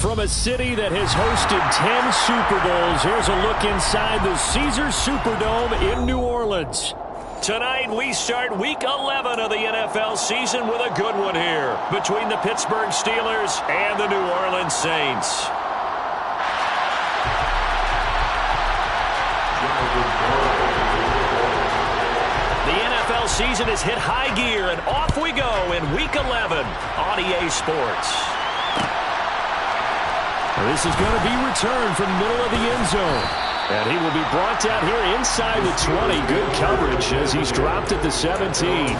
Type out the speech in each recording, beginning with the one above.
From a city that has hosted 10 Super Bowls, here's a look inside the Caesars Superdome in New Orleans. Tonight, we start Week 11 of the NFL season with a good one here between the Pittsburgh Steelers and the New Orleans Saints. The NFL season has hit high gear, and off we go in Week 11 on EA Sports. This is going to be returned from the middle of the end zone. And he will be brought down here inside the 20. Good coverage as he's dropped at the 17.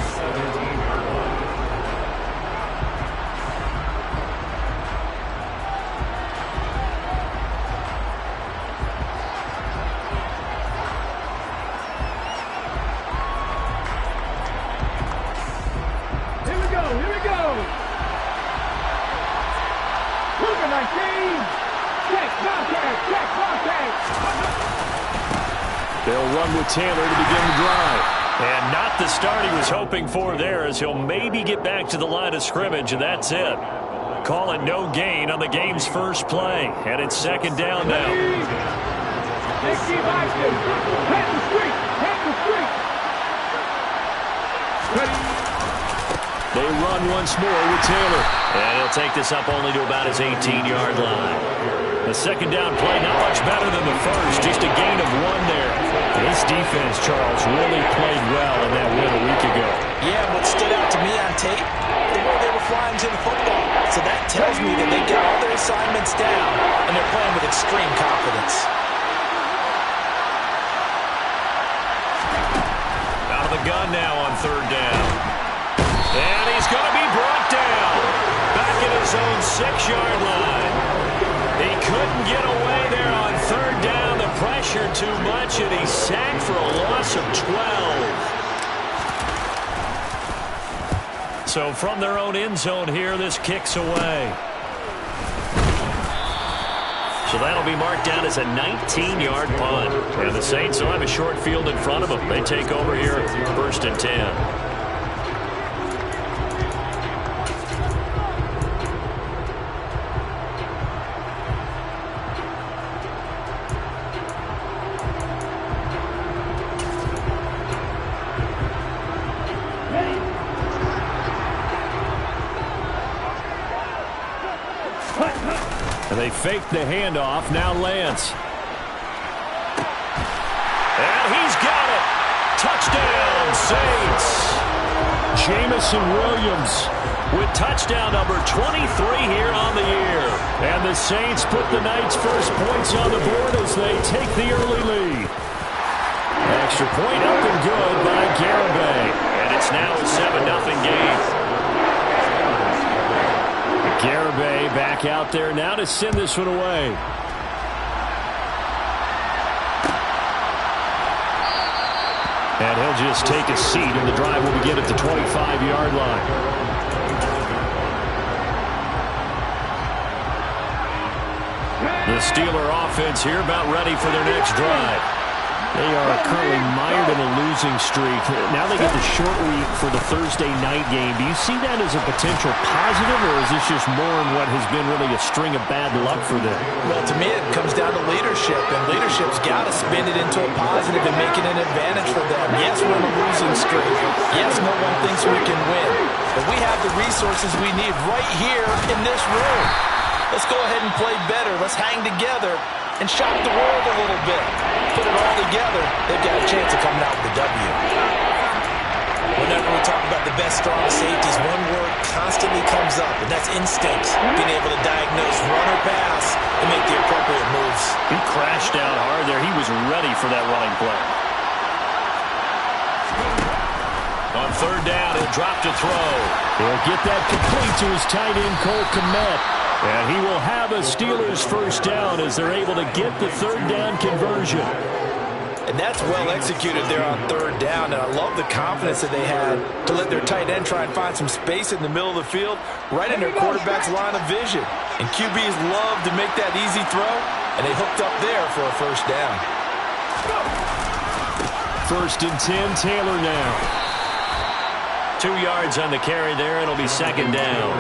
They'll run with Taylor to begin the drive. And not the start he was hoping for there, as he'll maybe get back to the line of scrimmage, and that's it. Call it no gain on the game's first play. And it's second down now. They run once more with Taylor. And he'll take this up only to about his 18-yard line. The second down play, not much better than the first, just a gain of one there. This defense, Charles, really played well in that win a week ago. Yeah, what stood out to me on tape, the way they were flying to the football. So that tells me that they got all their assignments down, and they're playing with extreme confidence. Out of the gun now on third down. And he's going to be brought down. Back at his own 6-yard line. He couldn't get away there on third down. The pressure too much, and he's sacked for a loss of 12. So from their own end zone here, this kicks away. So that'll be marked down as a 19-yard punt. And the Saints will have a short field in front of them. They take over here, first and 10. They fake the handoff. Now Lance. And he's got it. Touchdown, Saints. Jamison Williams with touchdown number 23 here on the year. And the Saints put the night's first points on the board as they take the early lead. Extra point up and good by Garibay. And it's now a 7-0 game. Garibay back out there now to send this one away. And he'll just take a seat, and the drive will begin at the 25-yard line. The Steeler offense here about ready for their next drive. They are currently mired in a losing streak. Now they get the short week for the Thursday night game. Do you see that as a potential positive, or is this just more in what has been really a string of bad luck for them? Well, to me, it comes down to leadership, and leadership's got to spin it into a positive and make it an advantage for them. Yes, we're in a losing streak. Yes, no one thinks we can win. But we have the resources we need right here in this room. Let's go ahead and play better. Let's hang together and shock the world a little bit. Put it all together, they've got a chance of coming out with a W. Whenever we talk about the best, strongest safeties, one word constantly comes up, and that's instinct. Being able to diagnose run or pass and make the appropriate moves. He crashed out hard there. He was ready for that running play. On third down, he'll drop to throw. He'll get that complete to his tight end, Cole Kmet. And he will have a Steelers first down as they're able to get the third down conversion. And that's well executed there on third down. And I love the confidence that they had to let their tight end try and find some space in the middle of the field, right in their quarterback's line of vision. And QBs love to make that easy throw, and they hooked up there for a first down. First and 10, Taylor now. 2 yards on the carry there. It'll be second down.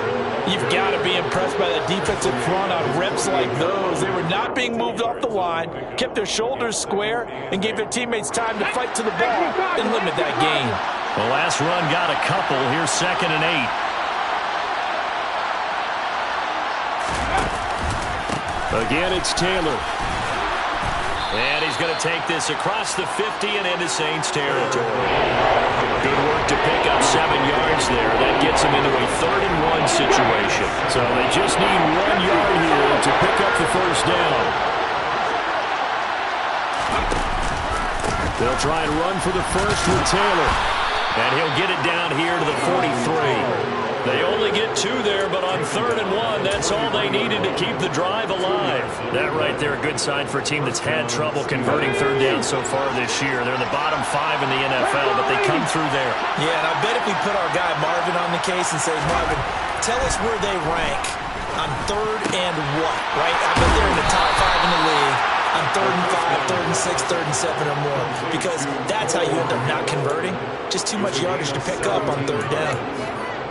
You've got to be impressed by that defensive front on reps like those. They were not being moved off the line, kept their shoulders square, and gave their teammates time to fight to the ball and limit that gain. The last run got a couple. Here's 2nd and 8. Again, it's Taylor. And he's going to take this across the 50 and into Saints territory. Good work to pick up 7 yards there. That gets him into a 3rd and 1 situation. So they just need 1 yard here to pick up the first down. They'll try and run for the first with Taylor. And he'll get it down here to the 43. They only get 2 there, but on 3rd and 1, that's all they needed to keep the drive alive. That right there, a good sign for a team that's had trouble converting 3rd down so far this year. They're in the bottom 5 in the NFL, but they come through there. Yeah, and I bet if we put our guy Marvin on the case and say, Marvin, tell us where they rank on 3rd and what, right? I bet they're in the top 5 in the league on 3rd and 5, 3rd and 6, 3rd and 7 or more, because that's how you end up not converting. Just too much yardage to pick up on 3rd down.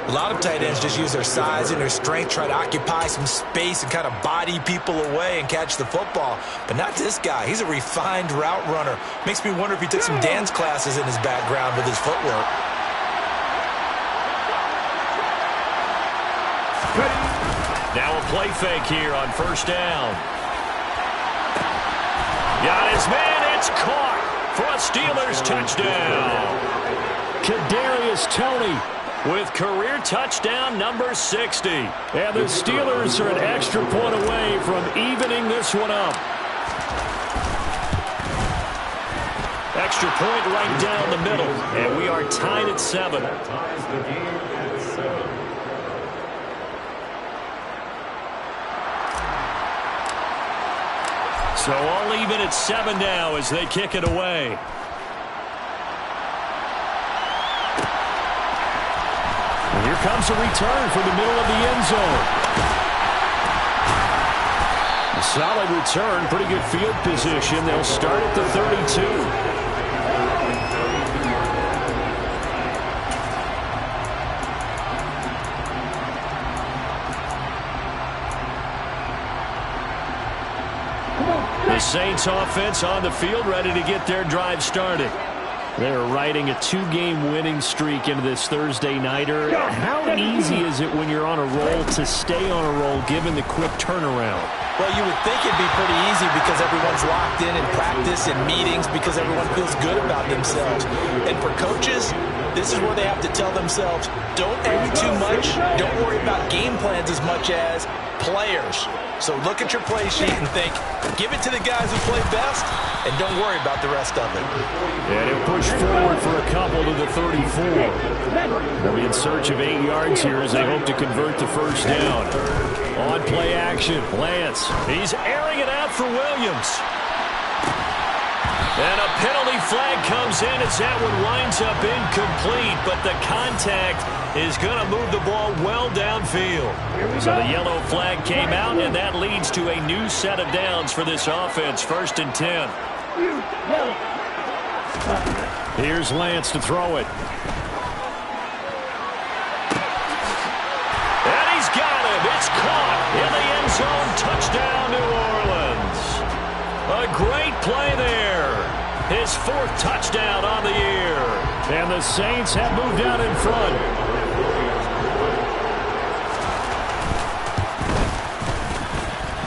A lot of tight ends just use their size and their strength, try to occupy some space and kind of body people away and catch the football. But not this guy. He's a refined route runner. Makes me wonder if he took some dance classes in his background with his footwork. Now a play fake here on 1st down. Got his man. It's caught for a Steelers touchdown. Kadarius Toney with career touchdown number 60. And the Steelers are an extra point away from evening this one up. Extra point right down the middle. And we are tied at 7. So all even at 7 now as they kick it away. And here comes a return from the middle of the end zone. A solid return, pretty good field position. They'll start at the 32. The Saints offense on the field, ready to get their drive started. They're riding a 2-game winning streak into this Thursday nighter. How easy is it when you're on a roll to stay on a roll given the quick turnaround? Well, you would think it'd be pretty easy because everyone's locked in practice and meetings because everyone feels good about themselves. And for coaches, this is where they have to tell themselves, don't worry too much. Don't worry about game plans as much as players. So look at your play sheet and think, give it to the guys who play best, and don't worry about the rest of it. And he'll push forward for a couple to the 34. They'll be in search of 8 yards here as they hope to convert the first down. On play action, Lance. He's airing it out for Williams. And a penalty flag comes in as that one winds up incomplete, but the contact is going to move the ball well downfield. So the yellow flag came out, and that leads to a new set of downs for this offense, 1st and 10. Here's Lance to throw it. And he's got him. It's caught in the end zone. Touchdown, New Orleans. A great play there. His 4th touchdown on the year. And the Saints have moved out in front.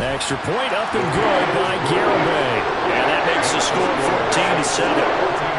Extra point up and good by Garibay. And that makes the score 14-7.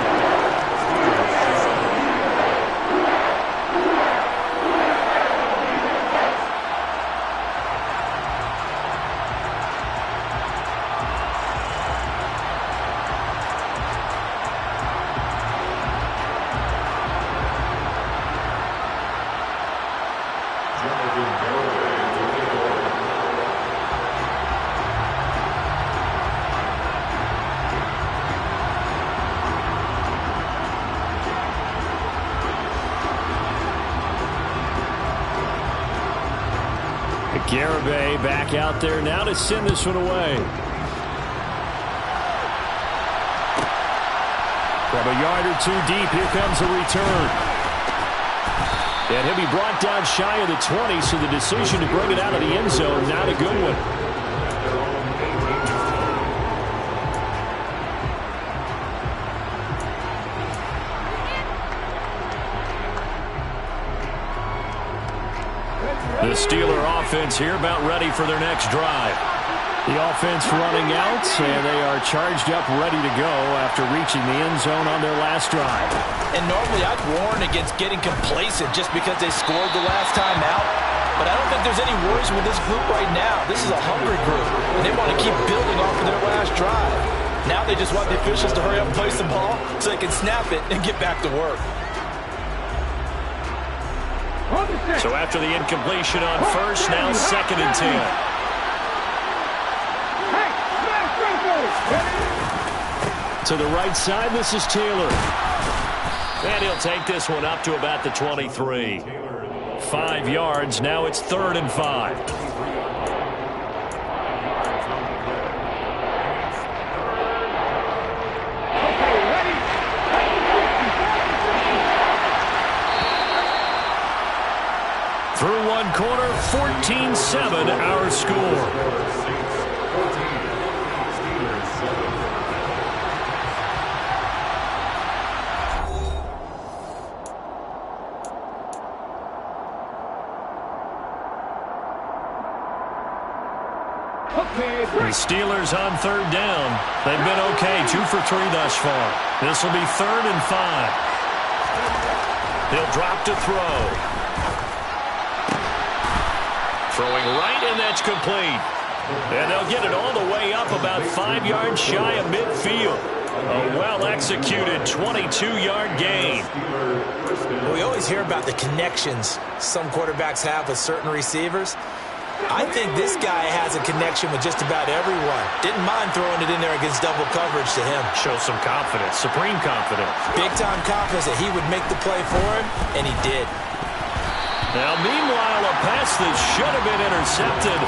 Garibay back out there now to send this one away. From a yard or 2 deep, here comes a return. And he'll be brought down shy of the 20, so the decision to bring it out of the end zone, not a good one. The Steeler offense here about ready for their next drive. The offense running out, and they are charged up, ready to go after reaching the end zone on their last drive. And normally I'd warn against getting complacent just because they scored the last time out. But I don't think there's any worries with this group right now. This is a hungry group, and they want to keep building off of their last drive. Now they just want the officials to hurry up and place the ball so they can snap it and get back to work. So after the incompletion on first, now 2nd and 10. To the right side, this is Taylor. And he'll take this one up to about the 23. 5 yards, now it's 3rd and 5. Through one quarter, 14-7 our score. The Steelers on 3rd down. They've been okay, 2 for 3 thus far. This will be 3rd and 5. He'll drop to throw. Throwing right, and that's complete. And they'll get it all the way up about 5 yards shy of midfield. A well-executed 22-yard gain. We always hear about the connections some quarterbacks have with certain receivers. I think this guy has a connection with just about everyone. Didn't mind throwing it in there against double coverage to him. Shows some confidence, supreme confidence. Big-time confidence that he would make the play for him, and he did. Now, meanwhile, a pass that should have been intercepted,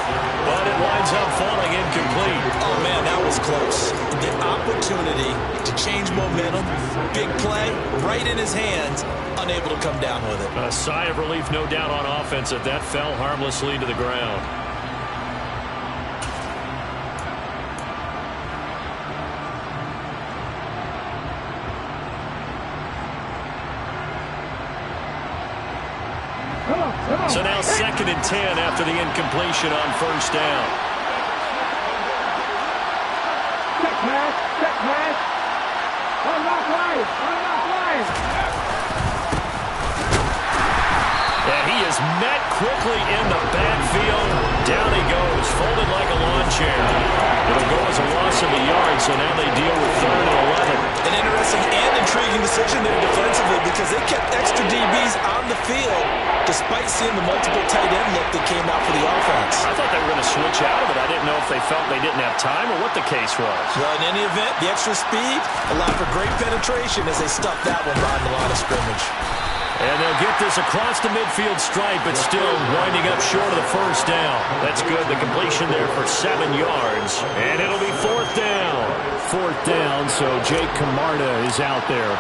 but it winds up falling incomplete. Oh, man, that was close. The opportunity to change momentum, big play, right in his hands, unable to come down with it. A sigh of relief, no doubt, on offense that fell harmlessly to the ground. So now 2nd and 10 after the incompletion on first down. Check pass. Unlock line. And he is met quickly in the backfield. Down he goes, folded like a lawn chair. It'll go as a loss of a yard, so now they deal with 3rd and 11. An interesting and intriguing decision there defensively because they kept extra DBs on the field despite seeing the multiple tight end look that came out for the offense. I thought they were going to switch out of it. I didn't know if they felt they didn't have time or what the case was. Well, in any event, the extra speed allowed for great penetration as they stuffed that one behind the line of scrimmage. And they'll get this across the midfield stripe, but still winding up short of the first down. That's good. The completion there for 7 yards. And it'll be 4th down. 4th down, so Jake Camarda is out there.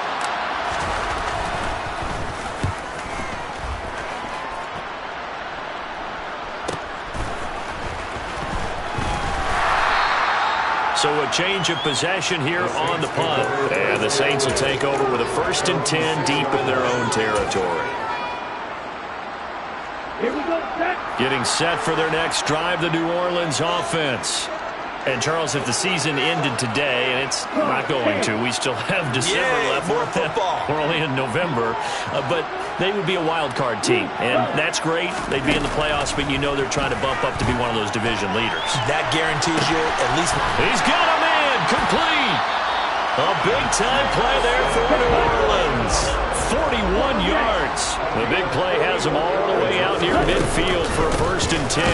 So a change of possession here on the punt. And the Saints will take over with a 1st and 10 deep in their own territory. Here we go, set. Getting set for their next drive, the New Orleans offense. And, Charles, if the season ended today, and it's not going to, we still have December left. More football. We're only in November. But they would be a wild card team. And that's great. They'd be in the playoffs, but you know they're trying to bump up to be one of those division leaders. That guarantees you at least. He's got a man complete. A big-time play there for New Orleans. 41 yards. The big play has him all the way out near midfield for a 1st and 10.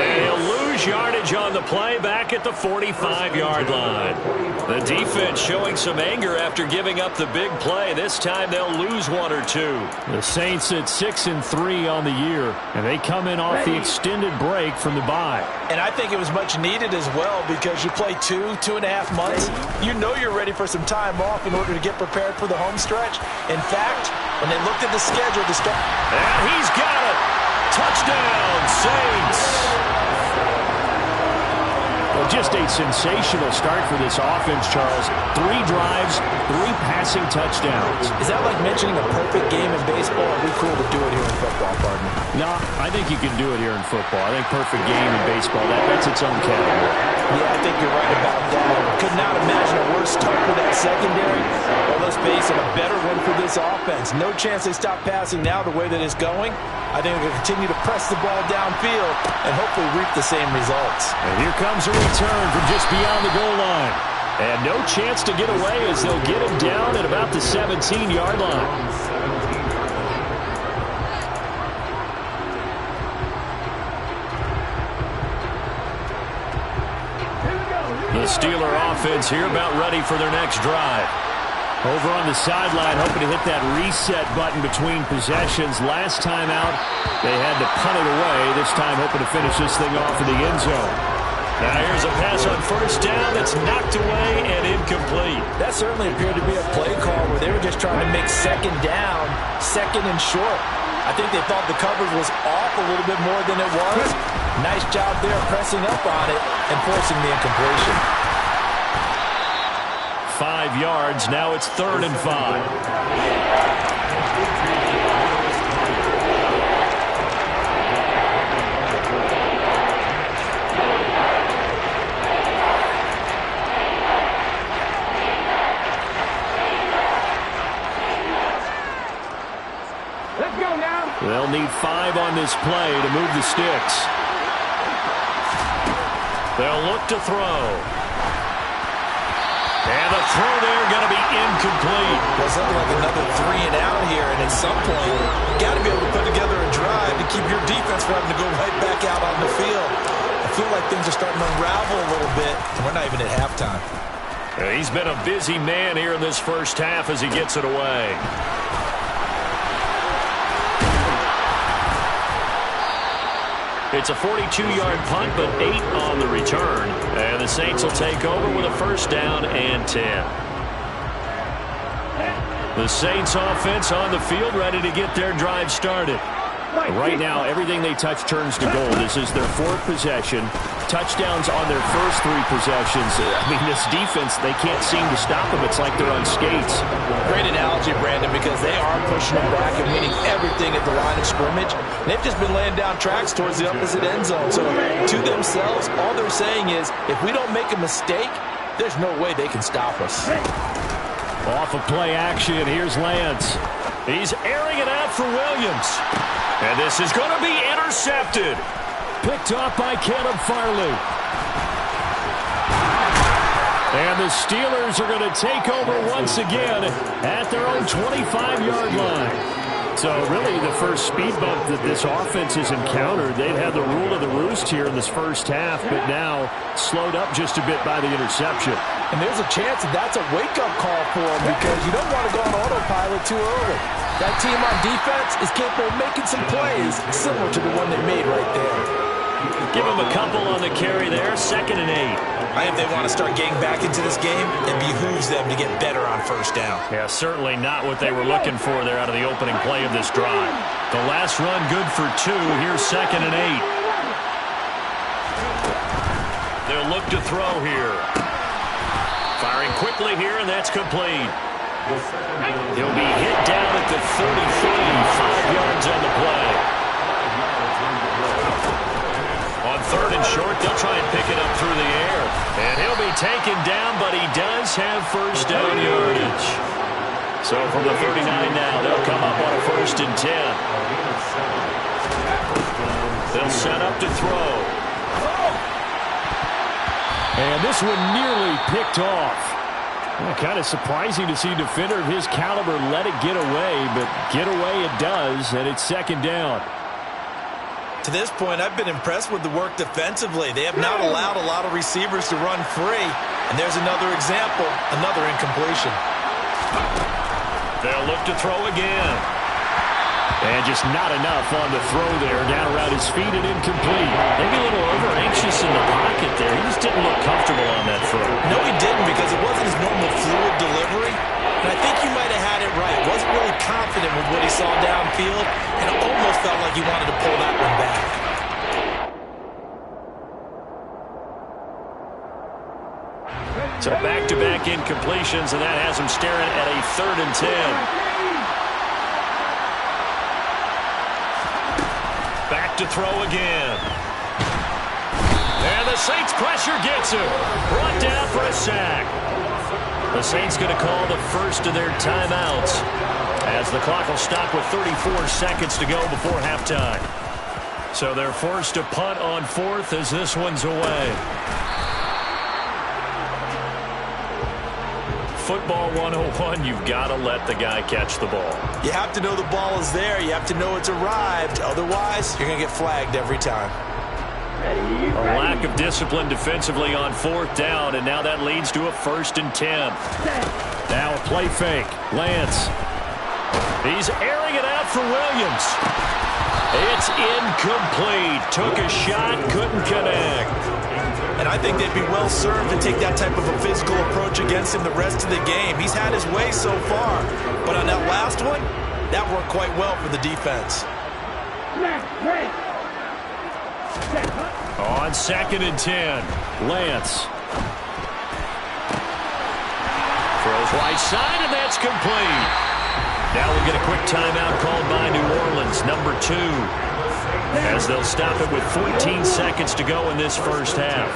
And he'll lose yardage on the play back at the 45-yard line. The defense showing some anger after giving up the big play. This time they'll lose one or two. The Saints at 6-3 on the year, and they come in off the extended break from the bye. And I think it was much needed as well, because you play 2.5 months. You know you're ready for some time off in order to get prepared for the home stretch. In fact, when they looked at the schedule to start... And he's got it. Touchdown, Saints. Well, just a sensational start for this offense, Charles. 3 drives, 3 passing touchdowns. Is that like mentioning a perfect game in baseball? Or are we cool to do it here in football, partner? No, I think you can do it here in football. I think perfect game in baseball, that's its own category. Yeah, I think you're right about that. Could not imagine a worse start for that secondary. Well, let's face it, a better one for this offense. No chance they stop passing now the way that it's going. I think they'll continue to press the ball downfield and hopefully reap the same results. And here comes a return from just beyond the goal line. And no chance to get away as they'll get him down at about the 17-yard line. The Steeler offense here about ready for their next drive. Over on the sideline, hoping to hit that reset button between possessions. Last time out, they had to punt it away. This time, hoping to finish this thing off in the end zone. Now here's a pass on first down that's knocked away and incomplete. That certainly appeared to be a play call where they were just trying to make second down, second and short. I think they thought the coverage was off a little bit more than it was. Nice job there pressing up on it and forcing the incompletion. 5 yards. Now it's 3rd and 5. Let's go now. They'll need 5 on this play to move the sticks. They'll look to throw. And the throw there going to be incomplete. Well, something like another 3 and out here, and at some point, you got to be able to put together a drive to keep your defense from having to go right back out on the field. I feel like things are starting to unravel a little bit, and we're not even at halftime. He's been a busy man here in this first half as he gets it away. It's a 42-yard punt, but 8 on the return. And the Saints will take over with a first down and 10. The Saints offense on the field, ready to get their drive started. Right now, everything they touch turns to gold. This is their 4th possession. Touchdowns on their first 3 possessions. I mean, this defense, they can't seem to stop them. It's like they're on skates. Great analogy, Brandon, because they are pushing them back and winning everything at the line of scrimmage. They've just been laying down tracks towards the opposite end zone. So to themselves, all they're saying is, if we don't make a mistake, there's no way they can stop us. Off of play action, here's Lance. He's airing it out for Williams. And this is going to be intercepted. Picked off by Caleb Farley. And the Steelers are going to take over once again at their own 25-yard line. So really the first speed bump that this offense has encountered, they've had the rule of the roost here in this first half, but now slowed up just a bit by the interception. And there's a chance that that's a wake-up call for them, because you don't want to go on autopilot too early. That team on defense is capable of making some plays similar to the one they made right there. Give them a couple on the carry there, 2nd and 8. I think they want to start getting back into this game, it behooves them to get better on first down. Yeah, certainly not what they were looking for there out of the opening play of this drive. The last run good for 2. Here's 2nd and 8. They'll look to throw here. Firing quickly here, and that's complete. He'll be hit down at the 33, 5 yards on the play. On 3rd and short, they'll try and pick it up through the air. And he'll be taken down, but he does have first down yardage. So from the 39 now, they'll come up on a 1st and 10. They'll set up to throw. And this one nearly picked off. Well, kind of surprising to see a defender of his caliber let it get away, but get away it does, and it's 2nd down. To this point, I've been impressed with the work defensively. They have not allowed a lot of receivers to run free. And there's another example, another incompletion. They'll look to throw again. And just not enough on the throw there. Down around his feet and incomplete. Maybe a little over-anxious in the pocket there. He just didn't look comfortable on that throw. No, he didn't, because it wasn't his normal fluid delivery. And I think you might have had it right. Wasn't really confident with what he saw downfield, and it almost felt like he wanted to pull that one back. So back-to-back incompletions, and that has him staring at a 3rd and 10. Back to throw again. And the Saints pressure gets him. Brought down for a sack. The Saints going to call the first of their timeouts as the clock will stop with 34 seconds to go before halftime. So they're forced to punt on 4th as this one's away. Football 101, you've got to let the guy catch the ball. You have to know the ball is there. You have to know it's arrived. Otherwise, you're going to get flagged every time. A lack of discipline defensively on 4th down, and now that leads to a 1st and 10. Now a play fake. Lance. He's airing it out for Williams. It's incomplete. Took a shot, couldn't connect. And I think they'd be well served to take that type of a physical approach against him the rest of the game. He's had his way so far. But on that last one, that worked quite well for the defense. On 2nd and 10, Lance. Throws right side, and that's complete. Now we'll get a quick timeout called by New Orleans, number 2. As they'll stop it with 14 seconds to go in this first half.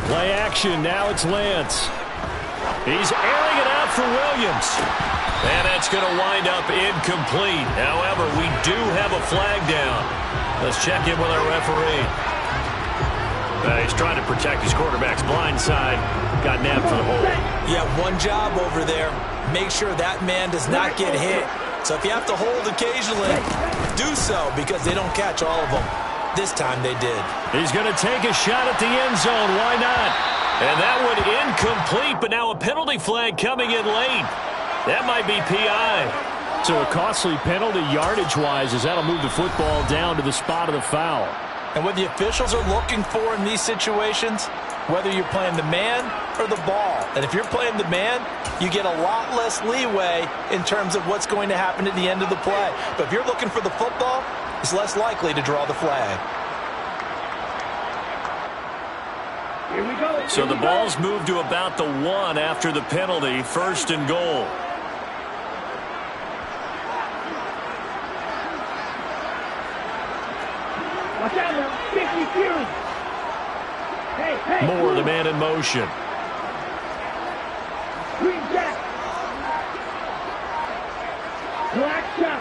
Play action, now it's Lance. He's airing it out for Williams. And that's going to wind up incomplete. However, we do have a flag down. Let's check in with our referee. He's trying to protect his quarterback's blind side. Got nabbed for the hold. You have one job over there. Make sure that man does not get hit. So if you have to hold occasionally, do so, because they don't catch all of them. This time they did. He's going to take a shot at the end zone. Why not? And that one incomplete, but now a penalty flag coming in late. That might be PI. So a costly penalty yardage-wise, as that'll move the football down to the spot of the foul. And what the officials are looking for in these situations, whether you're playing the man or the ball. And if you're playing the man, you get a lot less leeway in terms of what's going to happen at the end of the play. But if you're looking for the football, it's less likely to draw the flag. Here we go. So the ball's moved to about the 1 after the penalty, 1st and goal. Watch out now. 50 Fury. Hey. Moore, the man in motion. Green Jack. Black shot.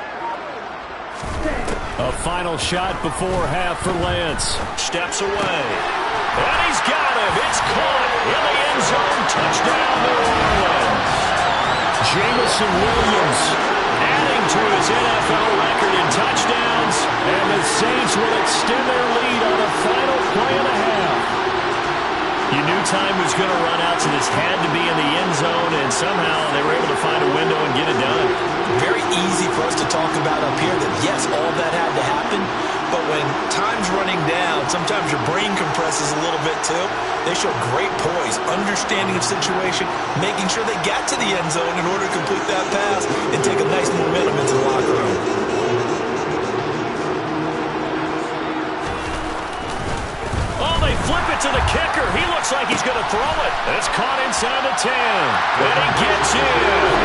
A final shot before half for Lance. Steps away. And he's got him. It's caught in the end zone. Touchdown, New Orleans. Jameson Williams adding to his NFL record in touchdowns. And the Saints will extend their lead on the final play of the half. You knew time was going to run out, so this had to be in the end zone, and somehow they were able to find a window and get it done. Very easy for us to talk about up here that, yes, all that had to happen, but when time's running down, sometimes your brain compresses a little bit too. They show great poise, understanding of situation, making sure they got to the end zone in order to complete that pass and take a nice momentum into the locker room. Flip it to the kicker. He looks like he's going to throw it. It's caught inside the 10. And he gets in.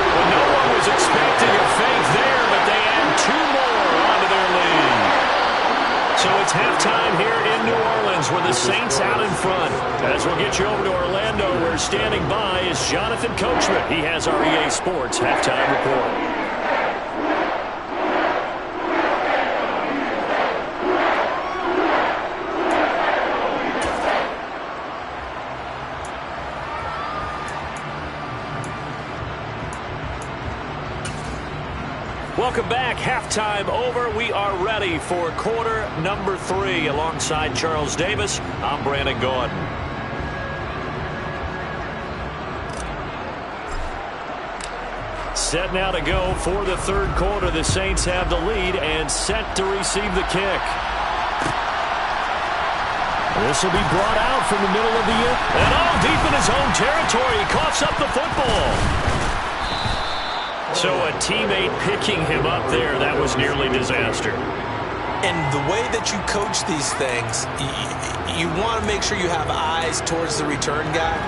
Well, no one was expecting a fake there, but they add 2 more onto their lead. So it's halftime here in New Orleans with the Saints out in front. As we'll get you over to Orlando, where standing by is Jonathan Coachman. He has our EA Sports halftime report. Welcome back. Halftime over. We are ready for quarter number 3. Alongside Charles Davis, I'm Brandon Gaudin. Set now to go for the third quarter. The Saints have the lead and set to receive the kick. This will be brought out from the middle of the air. And deep in his own territory. He coughs up the football. So a teammate picking him up there, that was nearly disaster. And the way that you coach these things, you want to make sure you have eyes towards the return guy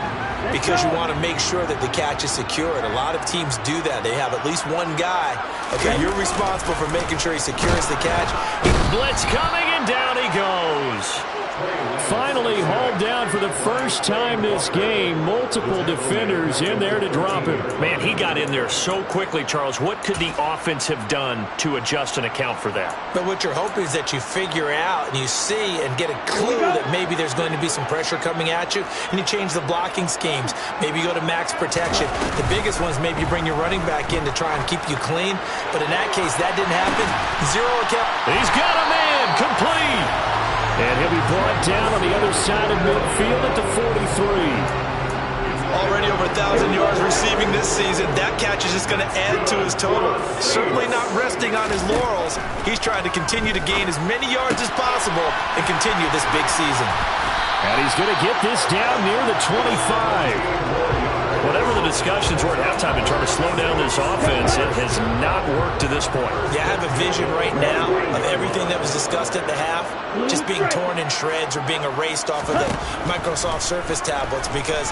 because you want to make sure that the catch is secured. A lot of teams do that. They have at least one guy. Okay, you're responsible for making sure he secures the catch. Blitz coming, and down he goes. Finally hauled down for the first time this game. Multiple defenders in there to drop him. Man, he got in there so quickly, Charles. What could the offense have done to adjust and account for that? But what you're hoping is that you figure out and you see and get a clue that maybe there's going to be some pressure coming at you, and you change the blocking schemes. Maybe you go to max protection. The biggest one is maybe you bring your running back in to try and keep you clean. But in that case, that didn't happen. 0 account. He's got a man. Complete. And he'll be brought down on the other side of midfield at the 43. Already over 1,000 yards receiving this season. That catch is just going to add to his total. Certainly not resting on his laurels. He's trying to continue to gain as many yards as possible and continue this big season. And he's going to get this down near the 25. Whatever the discussions were at halftime in trying to slow down this offense, it has not worked to this point. Yeah, I have a vision right now of everything that was discussed at the half just being torn in shreds or being erased off of the Microsoft Surface tablets because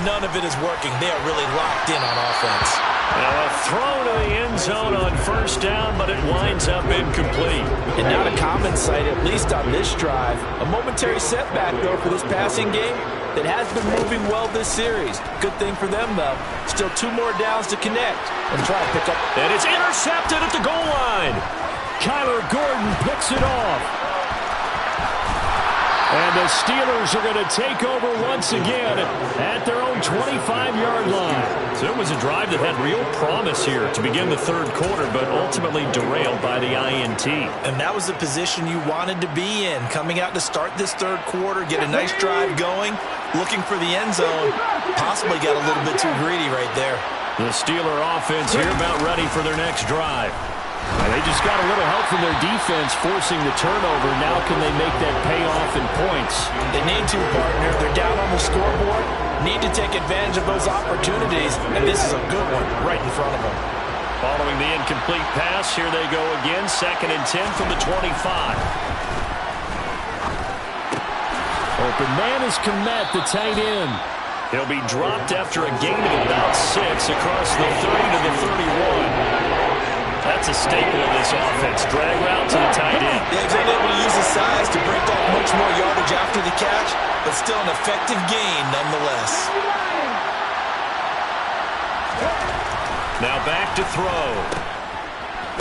none of it is working. They are really locked in on offense. Now a throw to the end zone on first down, but it winds up incomplete. And not a common sight, at least on this drive. A momentary setback, though, for this passing game that has been moving well this series. Good thing for them, though. Still 2 more downs to connect and try to pick up. And it's intercepted at the goal line. Kyler Gordon picks it off. And the Steelers are going to take over once again at their own 25-yard line. So it was a drive that had real promise here to begin the third quarter, but ultimately derailed by the INT. And that was the position you wanted to be in, coming out to start this third quarter, get a nice drive going, looking for the end zone. Possibly got a little bit too greedy right there. The Steeler offense here about ready for their next drive. And they just got a little help from their defense forcing the turnover. Now can they make that pay off in points? They need to, partner. They're down on the scoreboard. Need to take advantage of those opportunities. And this is a good one right in front of them. Following the incomplete pass, here they go again. 2nd and 10 from the 25. Open man is Kmet, the tight end. He'll be dropped after a gain of about 6 across the 30 to the 31. That's a staple of this offense. Drag route to the tight end. Yeah, he's unable to use his size to break off much more yardage after the catch, but still an effective gain nonetheless. Now back to throw.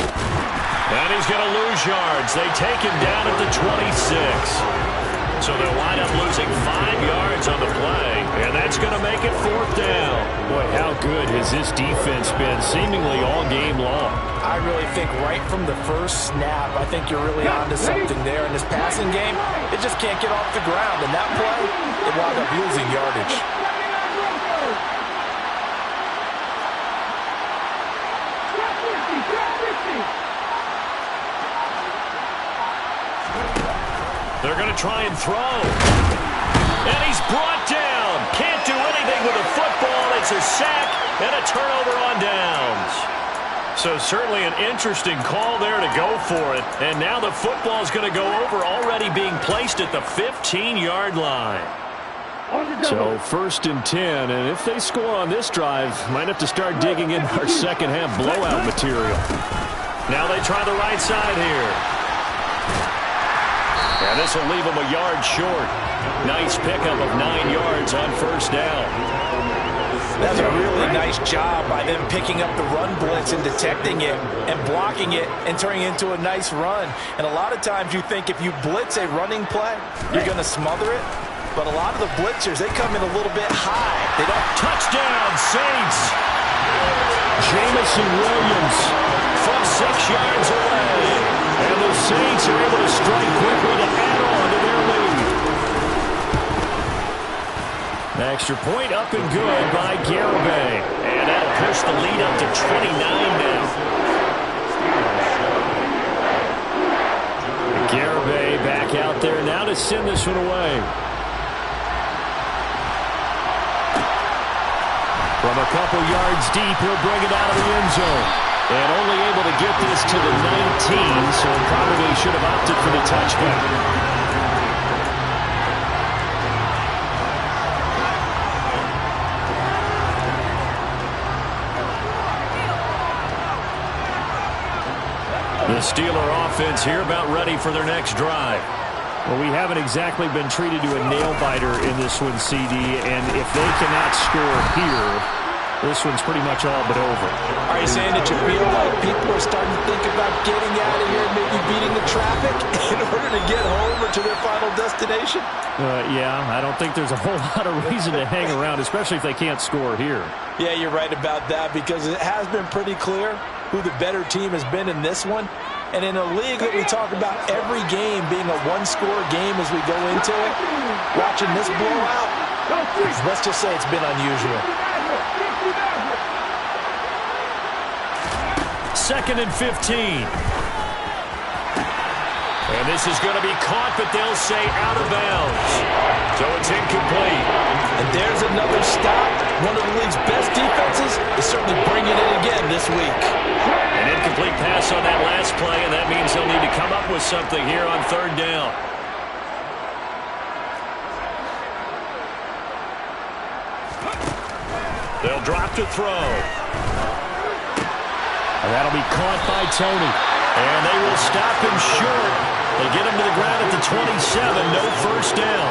And he's going to lose yards. They take him down at the 26. So they'll wind up losing 5 yards on the play, and that's going to make it 4th down. Boy, how good has this defense been seemingly all game long? I really think right from the first snap, I think you're really onto something there. In this passing game, it just can't get off the ground. And that play, it wound up losing yardage. They're going to try and throw. And he's brought down. Can't do anything with the football. It's a sack and a turnover on downs. So certainly an interesting call there to go for it. And now the football is going to go over, already being placed at the 15-yard line. So 1st and 10, and if they score on this drive, might have to start digging in our second half blowout material. Now they try the right side here. And this will leave him a yard short. Nice pickup of 9 yards on first down. That's a really nice job by them picking up the run blitz and detecting it and blocking it and turning it into a nice run. And a lot of times you think if you blitz a running play, you're going to smother it. But a lot of the blitzers, they come in a little bit high. They don't. Touchdown, Saints. Jameson Williams from 6 yards away. And the Saints are able to strike quickly to add on to their lead. An extra point up and good by Garibay. And that'll push the lead up to 29 now. Garibay back out there now to send this one away. From a couple yards deep, he'll bring it out of the end zone. And only able to get this to the 19, so probably should have opted for the touchback. The Steeler offense here about ready for their next drive. Well, we haven't exactly been treated to a nail-biter in this one, CD, and if they cannot score here, this one's pretty much all but over. Are you saying that you feel like people are starting to think about getting out of here and maybe beating the traffic in order to get home or to their final destination? Yeah, I don't think there's a whole lot of reason to hang around, especially if they can't score here. Yeah, you're right about that because it has been pretty clear who the better team has been in this one. And in a league that we talk about every game being a one-score game as we go into it, watching this blowout, let's just say it's been unusual. 2nd and 15. And this is going to be caught, but they'll say out of bounds. So it's incomplete. And there's another stop. One of the league's best defenses is certainly bringing it again this week. An incomplete pass on that last play, and that means they'll need to come up with something here on 3rd down. They'll drop to throw. And that'll be caught by Tony. And they will stop him short. They get him to the ground at the 27. No first down.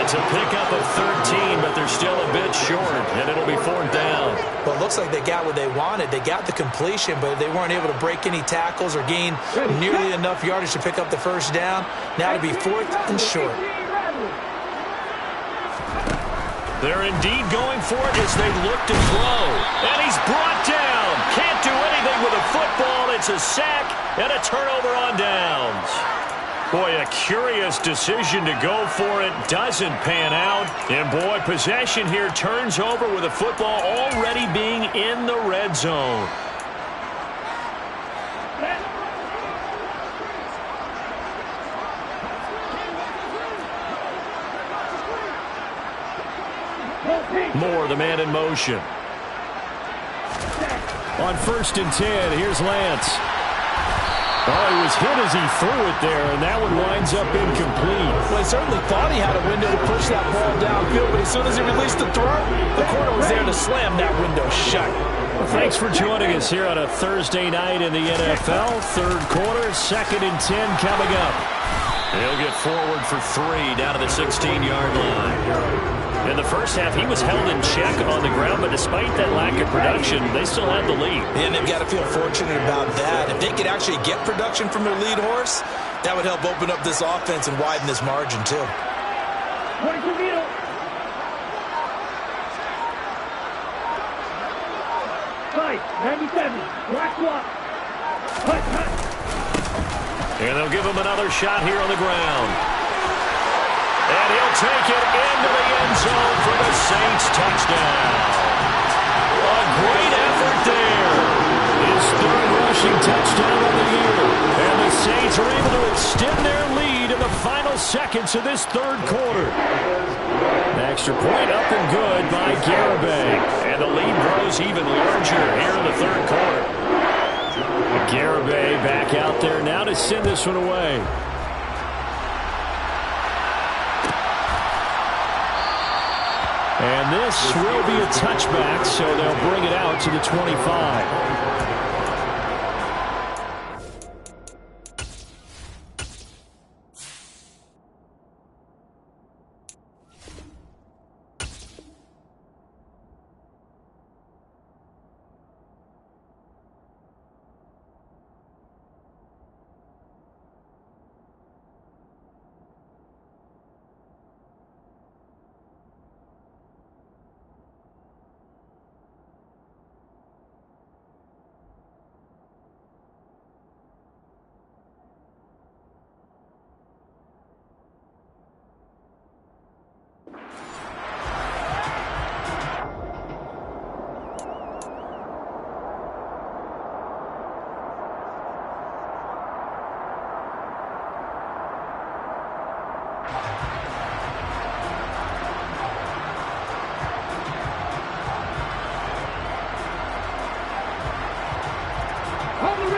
It's a pickup of 13, but they're still a bit short, and it'll be 4th down. Well, it looks like they got what they wanted. They got the completion, but they weren't able to break any tackles or gain nearly enough yardage to pick up the first down. Now to be 4th and short. They're indeed going for it as they look to throw. And he's brought down. Can't do anything with a football. It's a sack and a turnover on downs. Boy, a curious decision to go for it. Doesn't pan out. And boy, possession here turns over with a football already being in the red zone. Moore, the man in motion. On 1st and 10, here's Lance. Oh, he was hit as he threw it there, and that one winds up incomplete. Well, he certainly thought he had a window to push that ball downfield, but as soon as he released the throw, the corner was there to slam that window shut. Well, thanks for joining us here on a Thursday night in the NFL. 3rd quarter, 2nd and 10 coming up. He'll get forward for 3 down to the 16-yard line. In the first half, he was held in check on the ground, but despite that lack of production, they still had the lead. And they've got to feel fortunate about that. If they could actually get production from their lead horse, that would help open up this offense and widen this margin, too. 22 middle. Five, 97. Black block. Hut, hut. And they'll give him another shot here on the ground. And he'll take it into the end zone for the Saints touchdown. A great effort there. His 3rd rushing touchdown of the year. And the Saints are able to extend their lead in the final seconds of this 3rd quarter. An extra point up and good by Garibay. And the lead grows even larger here in the 3rd quarter. Garibay back out there now to send this one away. And this will be a touchback, so they'll bring it out to the 25.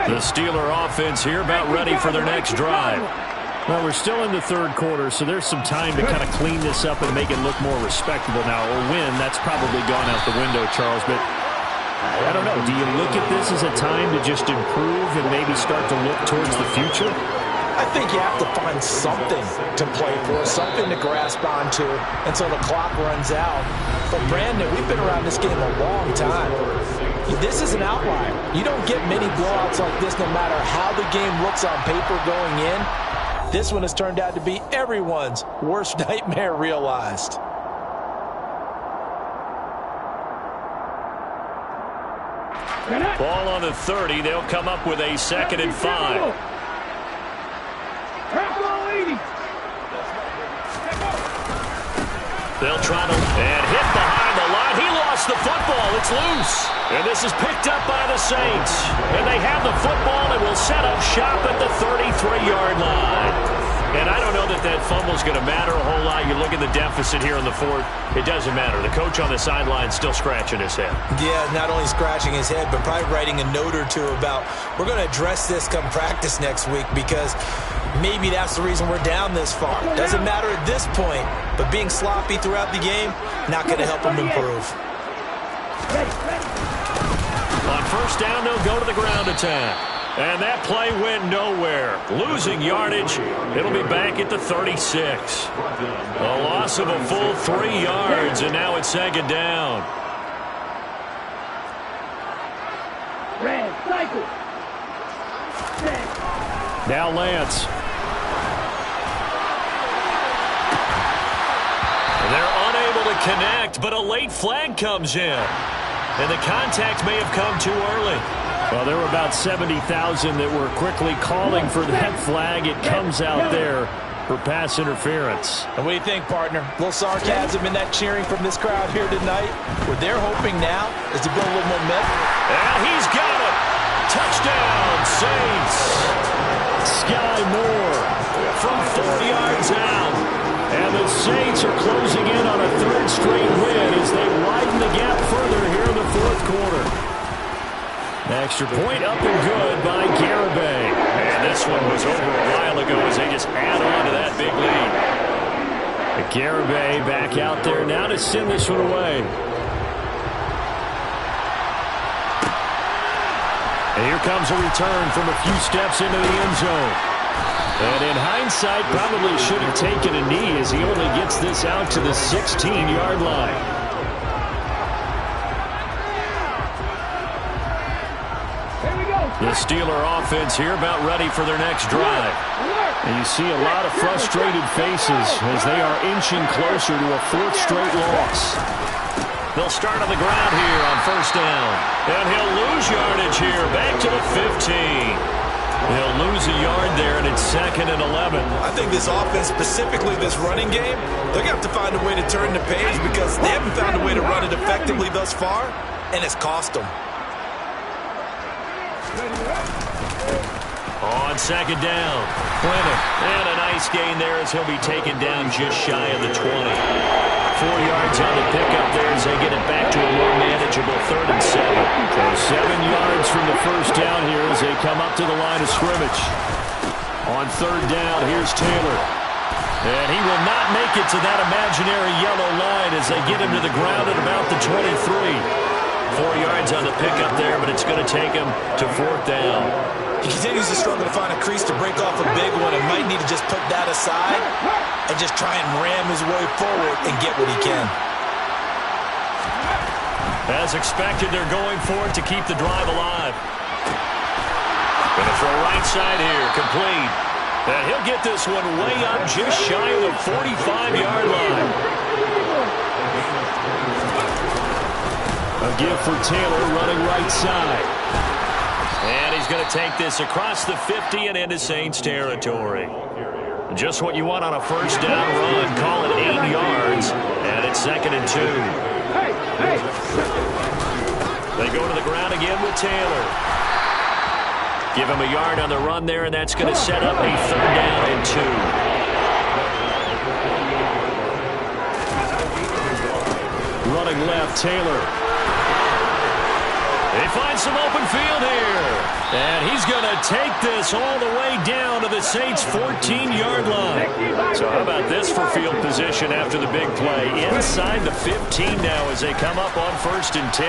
The Steeler offense here about ready for their next drive. Well, we're still in the third quarter, so there's some time to kind of clean this up and make it look more respectable now. Or win, that's probably gone out the window, Charles. But I don't know. Do you look at this as a time to just improve and maybe start to look towards the future? I think you have to find something to play for, something to grasp onto until the clock runs out. But, Brandon, we've been around this game a long time. This is an outlier. You don't get many blowouts like this no matter how the game looks on paper going in. This one has turned out to be everyone's worst nightmare realized. Ball on the 30. They'll come up with a 2nd and 5. They'll try to and hit behind the line. He lost the football. It's loose. And this is picked up by the Saints. And they have the football and will set up shop at the 33-yard line. And I don't know that that fumble is going to matter a whole lot. You look at the deficit here in the 4th. It doesn't matter. The coach on the sideline is still scratching his head. Yeah, not only scratching his head, but probably writing a note or two about we're going to address this come practice next week because maybe that's the reason we're down this far. Doesn't matter at this point, but being sloppy throughout the game, not going to help him improve. On 1st down, they'll go to the ground attack. And that play went nowhere. Losing yardage. It'll be back at the 36. A loss of a full 3 yards, and now it's 2nd down. Red, cycle. Now Lance. They're unable to connect, but a late flag comes in. And the contact may have come too early. Well, there were about 70,000 that were quickly calling for that flag. It comes out there for pass interference. And what do you think, partner? A little sarcasm in that cheering from this crowd here tonight. What they're hoping now is to build a little momentum. And he's got it. Touchdown, Saints. Sky Moore From 4 yards out. And the Saints are closing in on a 3rd straight win as they widen the gap further here in the 4th quarter. Extra point up and good by Garibay. And this one was over a while ago as they just add on to that big lead. Garibay back out there now to send this one away. And here comes a return from a few steps into the end zone. And in hindsight, probably should have taken a knee as he only gets this out to the 16-yard line. The Steeler offense here about ready for their next drive. And you see a lot of frustrated faces as they are inching closer to a 4th straight loss. They'll start on the ground here on 1st down. And he'll lose yardage here back to the 15. He'll lose a yard there, and it's 2nd and 11. I think this offense, specifically this running game, they're going to have to find a way to turn the page because they haven't found a way to run it effectively thus far, and it's cost them. On 2nd down, Clinton. And a nice gain there as he'll be taken down just shy of the 20. 4 yards on the pickup there as they get it back to a more manageable 3rd and 7. So 7 yards from the 1st down here as they come up to the line of scrimmage. On 3rd down, here's Taylor. And he will not make it to that imaginary yellow line as they get him to the ground at about the 23. 4 yards on the pickup there, but it's going to take him to 4th down. He continues to struggle to find a crease to break off a big one and might need to just put that aside and just try and ram his way forward and get what he can. As expected, they're going for it to keep the drive alive. Going to throw right side here, complete. And he'll get this one way up just shy of the 45-yard line. A give for Taylor running right side. And he's going to take this across the 50 and into Saints territory. Just what you want on a 1st down run. Call it 8 yards, and it's 2nd and 2. They go to the ground again with Taylor. Give him a yard on the run there, and that's going to set up a 3rd down and 2. Running left, Taylor. They find some open field here. And he's going to take this all the way down to the Saints' 14-yard line. So how about this for field position after the big play? Inside the 15 now as they come up on 1st and 10.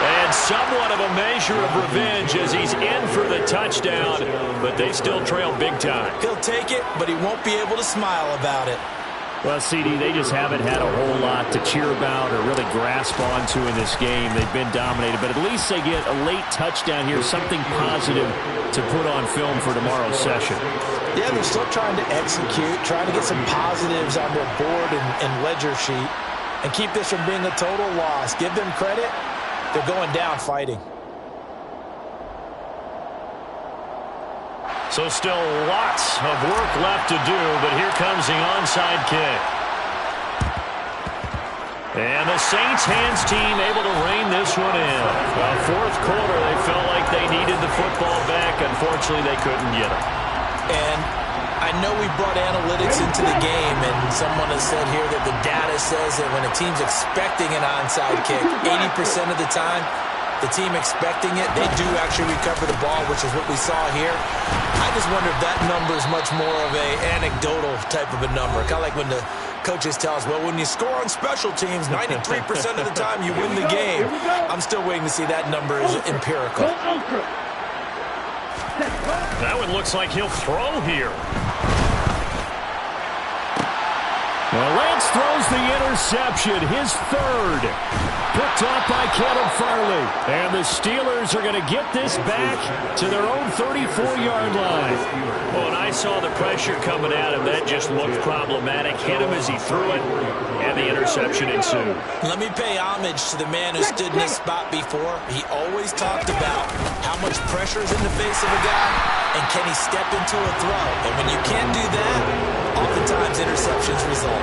And somewhat of a measure of revenge as he's in for the touchdown, but they still trail big time. He'll take it, but he won't be able to smile about it. Well, CD, they just haven't had a whole lot to cheer about or really grasp onto in this game. They've been dominated, but at least they get a late touchdown here, something positive to put on film for tomorrow's session. Yeah, they're still trying to execute, trying to get some positives on their board and ledger sheet, and keep this from being a total loss. Give them credit. They're going down fighting. So still lots of work left to do, but here comes the onside kick. And the Saints hands team able to rein this one in. Well, 4th quarter, they felt like they needed the football back. Unfortunately, they couldn't get it. And I know we brought analytics into the game, and someone has said here that the data says that when a team's expecting an onside kick, 80% of the time, the team expecting it, they do actually recover the ball, which is what we saw here. I just wonder if that number is much more of a anecdotal type of a number. Kind of like when the coaches tell us, well, when you score on special teams, 93% of the time you win the game. I'm still waiting to see that number is empirical. That one looks like he'll throw here. Well, Lance throws the interception, his 3rd. Picked off by Caleb Farley. And the Steelers are going to get this back to their own 34-yard line. Well, when I saw the pressure coming at him, that just looked problematic. Hit him as he threw it, and the interception ensued. Let me pay homage to the man who stood in this spot before. He always talked about how much pressure is in the face of a guy, and can he step into a throw. And when you can't do that, oftentimes interceptions result.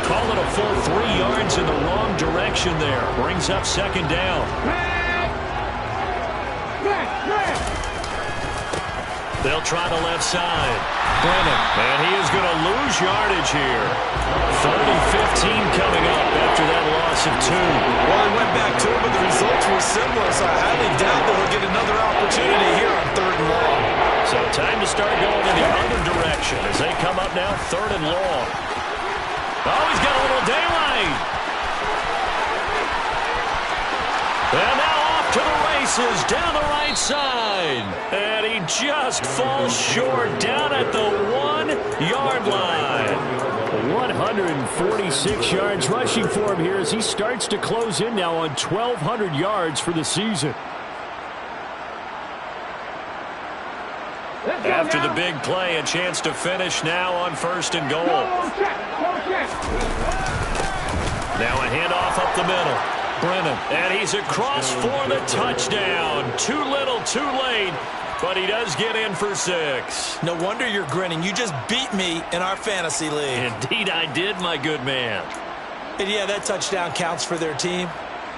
Call it a full 3 yards in the wrong direction there. Brings up 2nd down. They'll try the left side. Brennan, and he is going to lose yardage here. 3rd and 15 coming up after that loss of 2. Well, he went back to it, but the results were similar, so I highly doubt that he'll get another opportunity here on 3rd and long. So time to start going in the other direction as they come up now 3rd and long. Oh, he's got a little daylight. And now off to the races down the right side. And he just falls short down at the 1-yard line. 146 yards rushing for him here as he starts to close in now on 1,200 yards for the season. After the big play, a chance to finish now on 1st and goal. Now a handoff up the middle. Brennan, and he's across for the touchdown. Too little, too late, but he does get in for 6. No wonder you're grinning. You just beat me in our fantasy league. Indeed I did, my good man. And yeah, that touchdown counts for their team,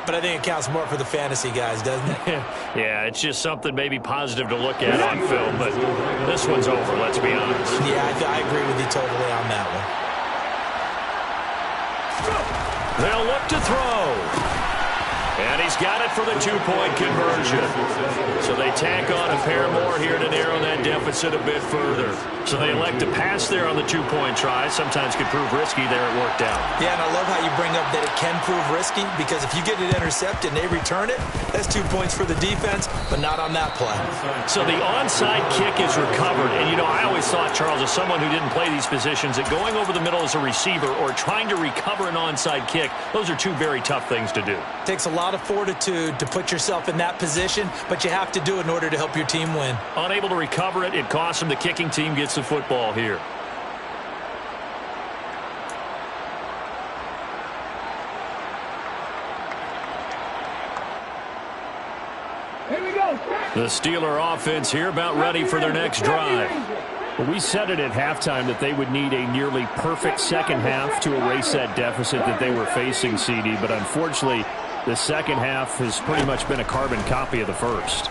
but I think it counts more for the fantasy guys, doesn't it? Yeah, it's just something maybe positive to look at on film, but this one's over, let's be honest. Yeah, I agree with you totally on that one. They'll look to throw. And he's got it for the 2-point conversion. So they tack on a pair more here to narrow that deficit a bit further. So they elect to pass there on the 2-point try. Sometimes could prove risky. There it worked out. Yeah, and I love how you bring up that it can prove risky, because if you get it intercepted and they return it, that's 2 points for the defense, but not on that play. So the onside kick is recovered. And, you know, I always thought, Charles, as someone who didn't play these positions, that going over the middle as a receiver or trying to recover an onside kick, those are 2 very tough things to do. Takes a lot of fortitude to put yourself in that position, but you have to do it in order to help your team win. Unable to recover it, it costs him. The kicking team gets the football here. Here we go. The Steeler offense here about ready for their next drive. Well, we said it at halftime that they would need a nearly perfect second half to erase that deficit that they were facing, CD, but unfortunately, the second half has pretty much been a carbon copy of the first.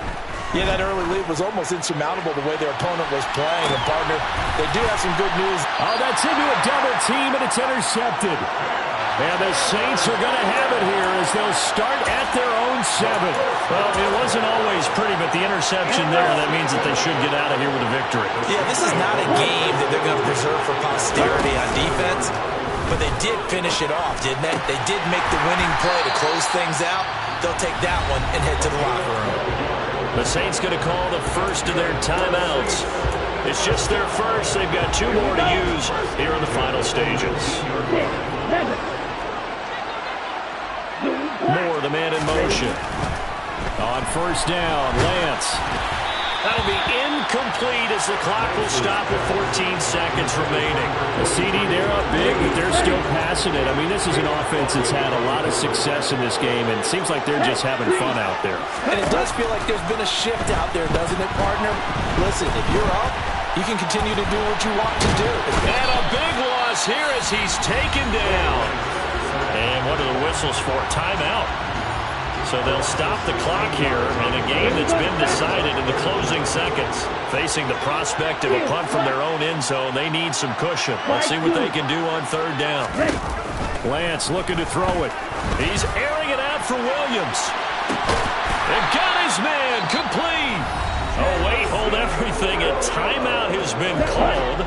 Yeah, that early lead was almost insurmountable the way their opponent was playing. And, partner, they do have some good news. Oh, that's into a double team, and it's intercepted. And the Saints are going to have it here as they'll start at their own 7. Well, it wasn't always pretty, but the interception there, that means that they should get out of here with a victory. Yeah, this is not a game that they're going to preserve for posterity on defense, but they did finish it off, didn't they? They did make the winning play to close things out. They'll take that one and head to the locker room. The Saints going to call the first of their timeouts. It's just their first. They've got 2 more to use here in the final stages. Moore, the man in motion. On first down, Lance. That'll be incomplete as the clock will stop with 14 seconds remaining. The CD, they're up big, but they're still passing it. I mean, this is an offense that's had a lot of success in this game, and it seems like they're just having fun out there. And it does feel like there's been a shift out there, doesn't it, partner? Listen, if you're up, you can continue to do what you want to do. And a big loss here as he's taken down. And what are the whistles for? Timeout. So they'll stop the clock here in a game that's been decided in the closing seconds. Facing the prospect of a punt from their own end zone, they need some cushion. Let's see what they can do on third down. Lance looking to throw it. He's airing it out for Williams. And got his man complete. Oh, wait, hold everything. A timeout has been called.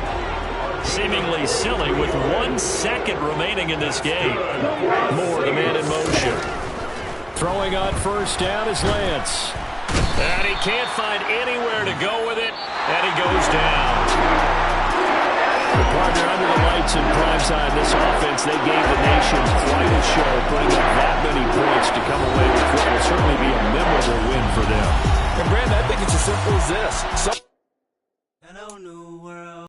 Seemingly silly with 1 second remaining in this game. Moore, the man in motion. Throwing on first down is Lance. And he can't find anywhere to go with it, and he goes down. The partner under the lights in prime time. This offense, they gave the nation quite a show, putting up that many points to come away with what will certainly be a memorable win for them. And, Brandon, I think it's as simple as this.